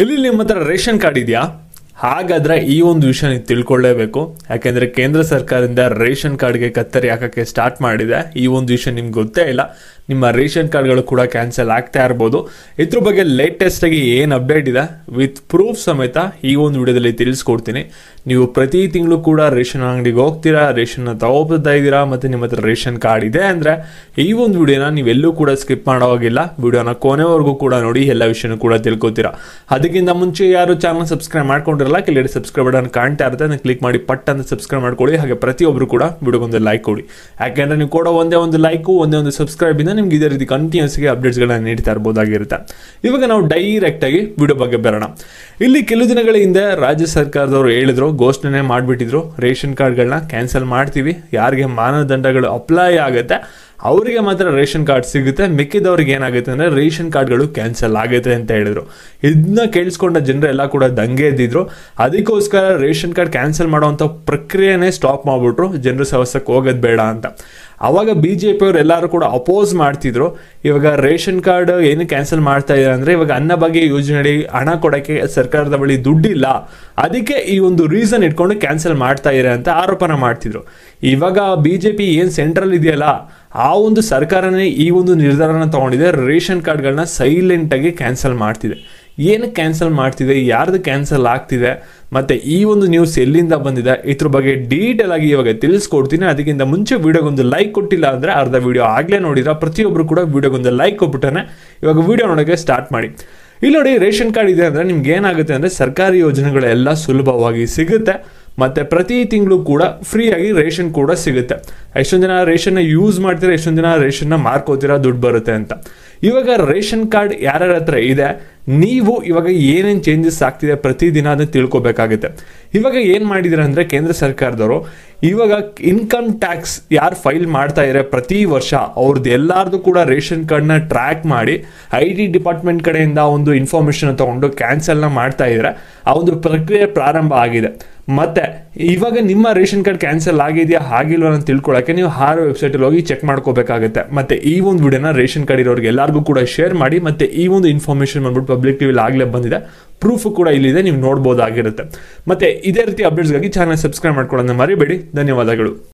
ಇಲ್ಲಿ ನಿಮ್ಮ ಹತ್ರ ರೇಷನ್ ಕಾರ್ಡ್ ಇದೆಯಾ? ಹಾಗಾದ್ರೆ ಈ ಒಂದು ವಿಷಯ ನೀವು ತಿಳ್ಕೊಳ್ಳೇಬೇಕು. ಯಾಕೆಂದ್ರೆ ಕೇಂದ್ರ ಸರ್ಕಾರದಿಂದ ರೇಷನ್ ಕಾರ್ಡ್ಗೆ ಕತ್ತರಿ ಹಾಕಕ್ಕೆ ಸ್ಟಾರ್ಟ್ ಮಾಡಿದೆ. ಈ ಒಂದು ವಿಷಯ ನಿಮ್ಗೆ ಗೊತ್ತೇ ಇಲ್ಲ. ನಿಮ್ಮ ರೇಷನ್ ಕಾರ್ಡ್ಗಳು ಕೂಡ ಕ್ಯಾನ್ಸಲ್ ಆಗ್ತಾ ಇರ್ಬೋದು. ಇದ್ರ ಬಗ್ಗೆ ಲೇಟೆಸ್ಟ್ ಆಗಿ ಏನು ಅಪ್ಡೇಟ್ ಇದೆ ವಿತ್ ಪ್ರೂಫ್ ಸಮೇತ ಈ ಒಂದು ವಿಡಿಯೋದಲ್ಲಿ ತಿಳಿಸ್ಕೊಡ್ತೀನಿ. ನೀವು ಪ್ರತಿ ತಿಂಗಳು ಕೂಡ ರೇಷನ್ ಅಂಗಡಿಗೆ ಹೋಗ್ತೀರಾ, ರೇಷನ್ನ ತಗೋತಾ ಇದ್ದೀರಾ, ಮತ್ತೆ ನಿಮ್ಮ ಹತ್ರ ರೇಷನ್ ಕಾರ್ಡ್ ಇದೆ ಅಂದ್ರೆ ಈ ಒಂದು ವಿಡಿಯೋನ ನೀವೆಲ್ಲೂ ಕೂಡ ಸ್ಕಿಪ್ ಮಾಡೋ ಹೋಗಿಲ್ಲ. ವಿಡಿಯೋನ ಕೊನೆವರೆಗೂ ಕೂಡ ನೋಡಿ, ಎಲ್ಲ ವಿಷಯನೂ ಕೂಡ ತಿಳ್ಕೊತೀರಾ. ಅದಕ್ಕಿಂತ ಮುಂಚೆ ಯಾರು ಚಾನಲ್ ಸಬ್ಸ್ಕ್ರೈಬ್ ಮಾಡ್ಕೊಂಡಿರಲ್ಲ, ಕೆಳಗಡೆ ಸಬ್ಸ್ಕ್ರೈಬ್ ಬಟನ್ ಕಾಣ್ತಾ ಇರುತ್ತೆ, ಅದನ್ನ ಕ್ಲಿಕ್ ಮಾಡಿ ಪಟ್ ಅಂತ ಸಬ್ಸ್ಕ್ರೈಬ್ ಮಾಡ್ಕೊಳ್ಳಿ. ಹಾಗೆ ಪ್ರತಿಯೊಬ್ಬರು ಕೂಡ ವಿಡಿಯೋಗೊಂದು ಲೈಕ್ ಕೊಡಿ. ಯಾಕೆಂದ್ರೆ ನೀವು ಕೊಡೋ ಒಂದೇ ಒಂದು ಲೈಕು, ಒಂದೇ ಒಂದು ಸಬ್ಸ್ಕ್ರೈಬ್ ಇಂದ ನಿಮ್ಗೆ ಇದೇ ರೀತಿ ಕಂಟಿನ್ಯೂಸ್ ಆಗಿ ಅಪ್ಡೇಟ್ಸ್ಗಳನ್ನ ನೀಡ್ತಾ ಇರ್ಬೋದಾಗಿರುತ್ತೆ. ಇವಾಗ ನಾವು ಡೈರೆಕ್ಟ್ ಆಗಿ ವಿಡಿಯೋ ಬಗ್ಗೆ ಬರೋಣ. ಇಲ್ಲಿ ಕೆಲವು ದಿನಗಳ ಹಿಂದೆ ರಾಜ್ಯ ಸರ್ಕಾರದವರು ಹೇಳಿದ್ರು, ಘೋಷಣೆ ಮಾಡಿಬಿಟ್ಟಿದ್ರು, ರೇಷನ್ ಕಾರ್ಡ್ಗಳನ್ನ ಕ್ಯಾನ್ಸಲ್ ಮಾಡ್ತೀವಿ, ಯಾರಿಗೆ ಮಾನದಂಡಗಳು ಅಪ್ಲೈ ಆಗುತ್ತೆ ಅವರಿಗೆ ಮಾತ್ರ ರೇಷನ್ ಕಾರ್ಡ್ ಸಿಗುತ್ತೆ, ಮಿಕ್ಕಿದವ್ರಿಗೆ ಏನಾಗುತ್ತೆ ಅಂದರೆ ರೇಷನ್ ಕಾರ್ಡ್ಗಳು ಕ್ಯಾನ್ಸಲ್ ಆಗುತ್ತೆ ಅಂತ ಹೇಳಿದ್ರು. ಇದನ್ನ ಕೇಳಿಸ್ಕೊಂಡ ಜನರೆಲ್ಲ ಕೂಡ ದಂಗೆ ಎದ್ದಿದ್ರು. ಅದಕ್ಕೋಸ್ಕರ ರೇಷನ್ ಕಾರ್ಡ್ ಕ್ಯಾನ್ಸಲ್ ಮಾಡುವಂಥ ಪ್ರಕ್ರಿಯೆನೇ ಸ್ಟಾಪ್ ಮಾಡಿಬಿಟ್ರು, ಜನರು ಸವಸಕ್ಕೆ ಹೋಗೋದು ಬೇಡ ಅಂತ. ಆವಾಗ BJP ಅವರು ಎಲ್ಲರೂ ಕೂಡ ಅಪೋಸ್ ಮಾಡ್ತಿದ್ರು. ಇವಾಗ ರೇಷನ್ ಕಾರ್ಡ್ ಏನು ಕ್ಯಾನ್ಸಲ್ ಮಾಡ್ತಾ ಇದ್ದಾರೆ ಅಂದರೆ ಇವಾಗ ಅನ್ನಭಾಗ್ಯ ಯೋಜನೆಯಡಿ ಹಣ ಕೊಡೋಕ್ಕೆ ಸರ್ಕಾರದ ಬಳಿ ದುಡ್ಡಿಲ್ಲ, ಅದಕ್ಕೆ ಈ ಒಂದು ರೀಸನ್ ಇಟ್ಕೊಂಡು ಕ್ಯಾನ್ಸಲ್ ಮಾಡ್ತಾ ಇದ್ದಾರೆ ಅಂತ ಆರೋಪನ ಮಾಡ್ತಿದ್ರು. ಇವಾಗ BJP ಏನು ಸೆಂಟ್ರಲ್ ಇದೆಯಲ್ಲ ಆ ಒಂದು ಸರ್ಕಾರನೇ ಈ ಒಂದು ನಿರ್ಧಾರನ ತಗೊಂಡಿದೆ, ರೇಷನ್ ಕಾರ್ಡ್ಗಳನ್ನ ಸೈಲೆಂಟಾಗಿ ಕ್ಯಾನ್ಸಲ್ ಮಾಡ್ತಿದೆ. ಏನಕ್ಕೆ ಕ್ಯಾನ್ಸಲ್ ಮಾಡ್ತಿದೆ, ಯಾರ್ದು ಕ್ಯಾನ್ಸಲ್ ಆಗ್ತಿದೆ, ಮತ್ತು ಈ ಒಂದು ನ್ಯೂಸ್ ಎಲ್ಲಿಂದ ಬಂದಿದೆ, ಇದ್ರ ಬಗ್ಗೆ ಡೀಟೇಲ್ ಆಗಿ ಇವಾಗ ತಿಳಿಸ್ಕೊಡ್ತೀನಿ. ಅದಕ್ಕಿಂತ ಮುಂಚೆ ವಿಡಿಯೋಗೊಂದು ಲೈಕ್ ಕೊಟ್ಟಿಲ್ಲ ಅಂದರೆ ಅರ್ಧ ವಿಡಿಯೋ ಆಗಲೇ ನೋಡಿದ್ರೆ ಪ್ರತಿಯೊಬ್ಬರು ಕೂಡ ವಿಡಿಯೋಗೊಂದು ಲೈಕ್ ಕೊಟ್ಬಿಟ್ಟಾನೆ. ಇವಾಗ ವಿಡಿಯೋ ನೋಡೋಕ್ಕೆ ಸ್ಟಾರ್ಟ್ ಮಾಡಿ. ಇಲ್ಲಿ ನೋಡಿ, ರೇಷನ್ ಕಾರ್ಡ್ ಇದೆ ಅಂದರೆ ನಿಮ್ಗೆ ಏನಾಗುತ್ತೆ ಅಂದರೆ ಸರ್ಕಾರಿ ಯೋಜನೆಗಳೆಲ್ಲ ಸುಲಭವಾಗಿ ಸಿಗುತ್ತೆ, ಮತ್ತು ಪ್ರತಿ ತಿಂಗಳು ಕೂಡ ಫ್ರೀಯಾಗಿ ರೇಷನ್ ಕೂಡ ಸಿಗುತ್ತೆ. ಎಷ್ಟೊಂದು ಜನ ರೇಷನ್ನ ಯೂಸ್ ಮಾಡ್ತೀರಾ, ಎಷ್ಟೊಂದು ಜನ ರೇಷನ್ನ ಮಾರ್ಕೋತೀರಾ, ದುಡ್ಡು ಬರುತ್ತೆ ಅಂತ. ಇವಾಗ ರೇಷನ್ ಕಾರ್ಡ್ ಯಾರ್ಯಾರ ಹತ್ರ ಇದೆ, ನೀವು ಇವಾಗ ಏನೇನು ಚೇಂಜಸ್ ಆಗ್ತಿದೆ ಪ್ರತಿದಿನ ಅದನ್ನು ತಿಳ್ಕೊಬೇಕಾಗುತ್ತೆ. ಇವಾಗ ಏನು ಮಾಡಿದ್ರೆ ಅಂದರೆ ಕೇಂದ್ರ ಸರ್ಕಾರದವರು ಇವಾಗ ಇನ್ಕಮ್ ಟ್ಯಾಕ್ಸ್ ಯಾರು ಫೈಲ್ ಮಾಡ್ತಾ ಇದ್ದಾರೆ ಪ್ರತಿ ವರ್ಷ ಅವ್ರದ್ದು ಎಲ್ಲರದು ಕೂಡ ರೇಷನ್ ಕಾರ್ಡ್ನ ಟ್ರ್ಯಾಕ್ ಮಾಡಿ IT ಡಿಪಾರ್ಟ್ಮೆಂಟ್ ಕಡೆಯಿಂದ ಒಂದು ಇನ್ಫಾರ್ಮೇಷನ್ ತಗೊಂಡು ಕ್ಯಾನ್ಸಲ್ನ ಮಾಡ್ತಾ ಇದ್ದಾರೆ. ಆ ಒಂದು ಪ್ರಕ್ರಿಯೆ ಪ್ರಾರಂಭ ಆಗಿದೆ. ಮತ್ತೆ ಇವಾಗ ನಿಮ್ಮ ರೇಷನ್ ಕಾರ್ಡ್ ಕ್ಯಾನ್ಸಲ್ ಆಗಿದೆಯಾ ಆಗಿಲ್ವಾ ಅಂತ ತಿಳ್ಕೊಳ್ಳೋಕೆ ನೀವು ವೆಬ್ಸೈಟಲ್ಲಿ ಹೋಗಿ ಚೆಕ್ ಮಾಡ್ಕೋಬೇಕಾಗುತ್ತೆ. ಮತ್ತೆ ಈ ಒಂದು ವಿಡಿಯೋನ ರೇಷನ್ ಕಾರ್ಡ್ ಇರೋರಿಗೆ ಎಲ್ಲರಿಗೂ ಕೂಡ ಶೇರ್ ಮಾಡಿ. ಮತ್ತೆ ಈ ಒಂದು ಇನ್ಫಾರ್ಮೇಷನ್ ಬಂದ್ಬಿಟ್ಟು ಪಬ್ಲಿಕ್ ಟಿವಿಲಿ ಆಗಲೇ ಬಂದಿದೆ, ಪ್ರೂಫ್ ಕೂಡ ಇಲ್ಲಿದೆ, ನೀವು ನೋಡ್ಬೋದಾಗಿರುತ್ತೆ. ಮತ್ತೆ ಇದೇ ರೀತಿ ಅಪ್ಡೇಟ್ಸ್ಗಾಗಿ ಚಾನಲ್ ಸಬ್ಸ್ಕ್ರೈಬ್ ಮಾಡ್ಕೊಳ್ಳೋದನ್ನ ಮರಿಬೇಡಿ. ಧನ್ಯವಾದಗಳು.